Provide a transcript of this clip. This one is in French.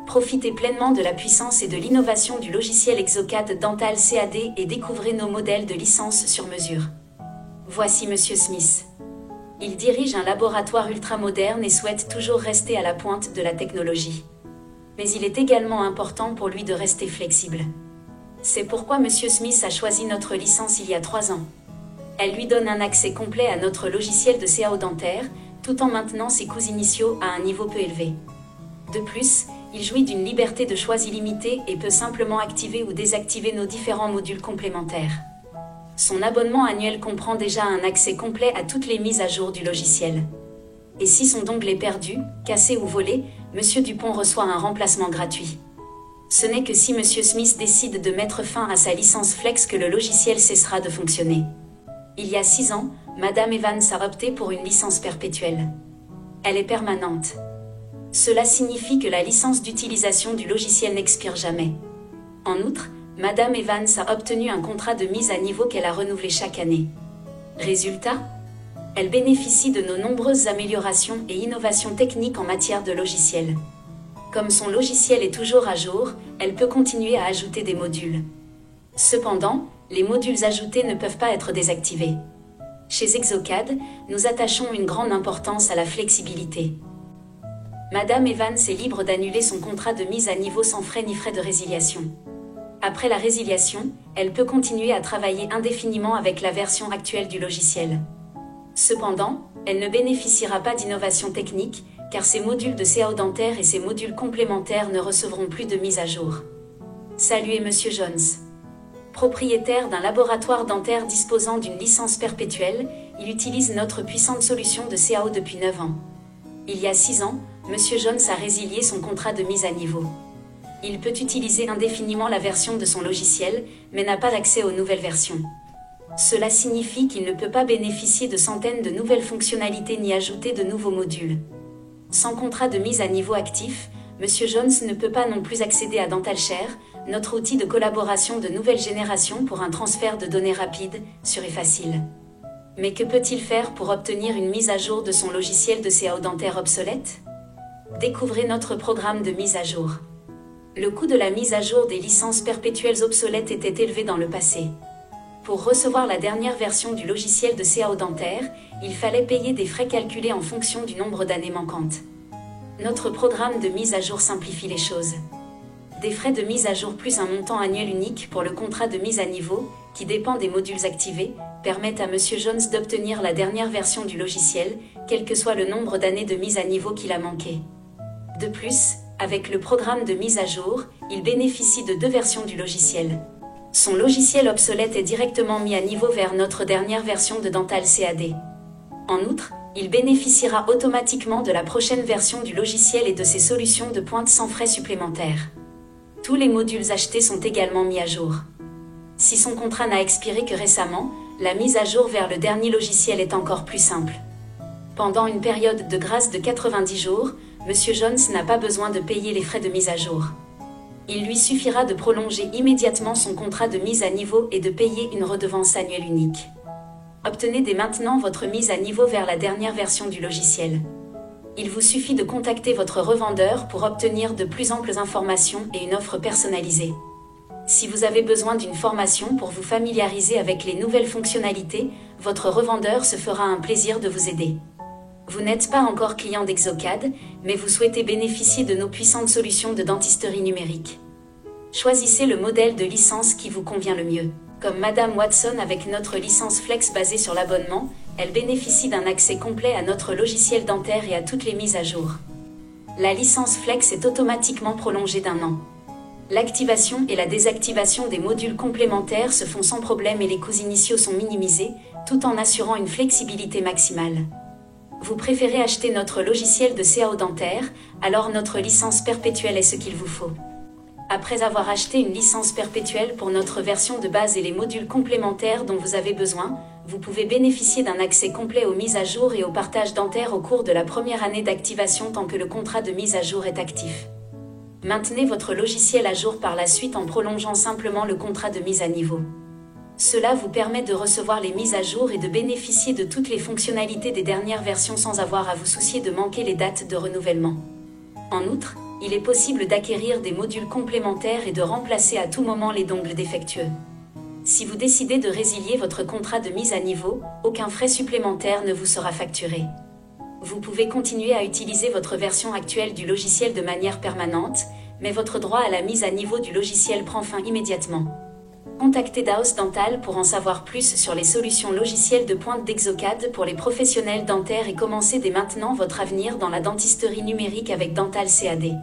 Profitez pleinement de la puissance et de l'innovation du logiciel Exocad Dental CAD et découvrez nos modèles de licence sur mesure. Voici Monsieur Smith. Il dirige un laboratoire ultramoderne et souhaite toujours rester à la pointe de la technologie. Mais il est également important pour lui de rester flexible. C'est pourquoi Monsieur Smith a choisi notre licence il y a 3 ans. Elle lui donne un accès complet à notre logiciel de CAO dentaire, tout en maintenant ses coûts initiaux à un niveau peu élevé. De plus, il jouit d'une liberté de choix illimitée et peut simplement activer ou désactiver nos différents modules complémentaires. Son abonnement annuel comprend déjà un accès complet à toutes les mises à jour du logiciel. Et si son dongle est perdu, cassé ou volé, Monsieur Dupont reçoit un remplacement gratuit. Ce n'est que si Monsieur Smith décide de mettre fin à sa licence Flex que le logiciel cessera de fonctionner. Il y a 6 ans, Madame Evans a opté pour une licence perpétuelle. Elle est permanente. Cela signifie que la licence d'utilisation du logiciel n'expire jamais. En outre, Madame Evans a obtenu un contrat de mise à niveau qu'elle a renouvelé chaque année. Résultat ? Elle bénéficie de nos nombreuses améliorations et innovations techniques en matière de logiciel. Comme son logiciel est toujours à jour, elle peut continuer à ajouter des modules. Cependant, les modules ajoutés ne peuvent pas être désactivés. Chez Exocad, nous attachons une grande importance à la flexibilité. Madame Evans est libre d'annuler son contrat de mise à niveau sans frais ni frais de résiliation. Après la résiliation, elle peut continuer à travailler indéfiniment avec la version actuelle du logiciel. Cependant, elle ne bénéficiera pas d'innovation technique, car ses modules de CAO dentaire et ses modules complémentaires ne recevront plus de mise à jour. Saluez Monsieur Jones. Propriétaire d'un laboratoire dentaire disposant d'une licence perpétuelle, il utilise notre puissante solution de CAO depuis 9 ans. Il y a 6 ans, Monsieur Jones a résilié son contrat de mise à niveau. Il peut utiliser indéfiniment la version de son logiciel, mais n'a pas d'accès aux nouvelles versions. Cela signifie qu'il ne peut pas bénéficier de centaines de nouvelles fonctionnalités ni ajouter de nouveaux modules. Sans contrat de mise à niveau actif, Monsieur Jones ne peut pas non plus accéder à DentalShare, notre outil de collaboration de nouvelle génération pour un transfert de données rapide, sûr et facile. Mais que peut-il faire pour obtenir une mise à jour de son logiciel de CAO dentaire obsolète ? Découvrez notre programme de mise à jour. Le coût de la mise à jour des licences perpétuelles obsolètes était élevé dans le passé. Pour recevoir la dernière version du logiciel de CAO dentaire, il fallait payer des frais calculés en fonction du nombre d'années manquantes. Notre programme de mise à jour simplifie les choses. Des frais de mise à jour plus un montant annuel unique pour le contrat de mise à niveau, qui dépend des modules activés, permettent à Monsieur Jones d'obtenir la dernière version du logiciel, quel que soit le nombre d'années de mise à niveau qu'il a manqué. De plus, avec le programme de mise à jour, il bénéficie de 2 versions du logiciel. Son logiciel obsolète est directement mis à niveau vers notre dernière version de Dental CAD. En outre, il bénéficiera automatiquement de la prochaine version du logiciel et de ses solutions de pointe sans frais supplémentaires. Tous les modules achetés sont également mis à jour. Si son contrat n'a expiré que récemment, la mise à jour vers le dernier logiciel est encore plus simple. Pendant une période de grâce de 90 jours, Monsieur Jones n'a pas besoin de payer les frais de mise à jour. Il lui suffira de prolonger immédiatement son contrat de mise à niveau et de payer une redevance annuelle unique. Obtenez dès maintenant votre mise à niveau vers la dernière version du logiciel. Il vous suffit de contacter votre revendeur pour obtenir de plus amples informations et une offre personnalisée. Si vous avez besoin d'une formation pour vous familiariser avec les nouvelles fonctionnalités, votre revendeur se fera un plaisir de vous aider. Vous n'êtes pas encore client d'Exocad, mais vous souhaitez bénéficier de nos puissantes solutions de dentisterie numérique. Choisissez le modèle de licence qui vous convient le mieux. Comme Madame Watson avec notre licence Flex basée sur l'abonnement, elle bénéficie d'un accès complet à notre logiciel dentaire et à toutes les mises à jour. La licence Flex est automatiquement prolongée d'1 an. L'activation et la désactivation des modules complémentaires se font sans problème et les coûts initiaux sont minimisés, tout en assurant une flexibilité maximale. Vous préférez acheter notre logiciel de CAO dentaire, alors notre licence perpétuelle est ce qu'il vous faut. Après avoir acheté une licence perpétuelle pour notre version de base et les modules complémentaires dont vous avez besoin, vous pouvez bénéficier d'un accès complet aux mises à jour et au partage dentaire au cours de la première année d'activation tant que le contrat de mise à jour est actif. Maintenez votre logiciel à jour par la suite en prolongeant simplement le contrat de mise à niveau. Cela vous permet de recevoir les mises à jour et de bénéficier de toutes les fonctionnalités des dernières versions sans avoir à vous soucier de manquer les dates de renouvellement. En outre, Il est possible d'acquérir des modules complémentaires et de remplacer à tout moment les dongles défectueux. Si vous décidez de résilier votre contrat de mise à niveau, aucun frais supplémentaire ne vous sera facturé. Vous pouvez continuer à utiliser votre version actuelle du logiciel de manière permanente, mais votre droit à la mise à niveau du logiciel prend fin immédiatement. Contactez Daos Dental pour en savoir plus sur les solutions logicielles de pointe d'Exocad pour les professionnels dentaires et commencez dès maintenant votre avenir dans la dentisterie numérique avec Dental CAD.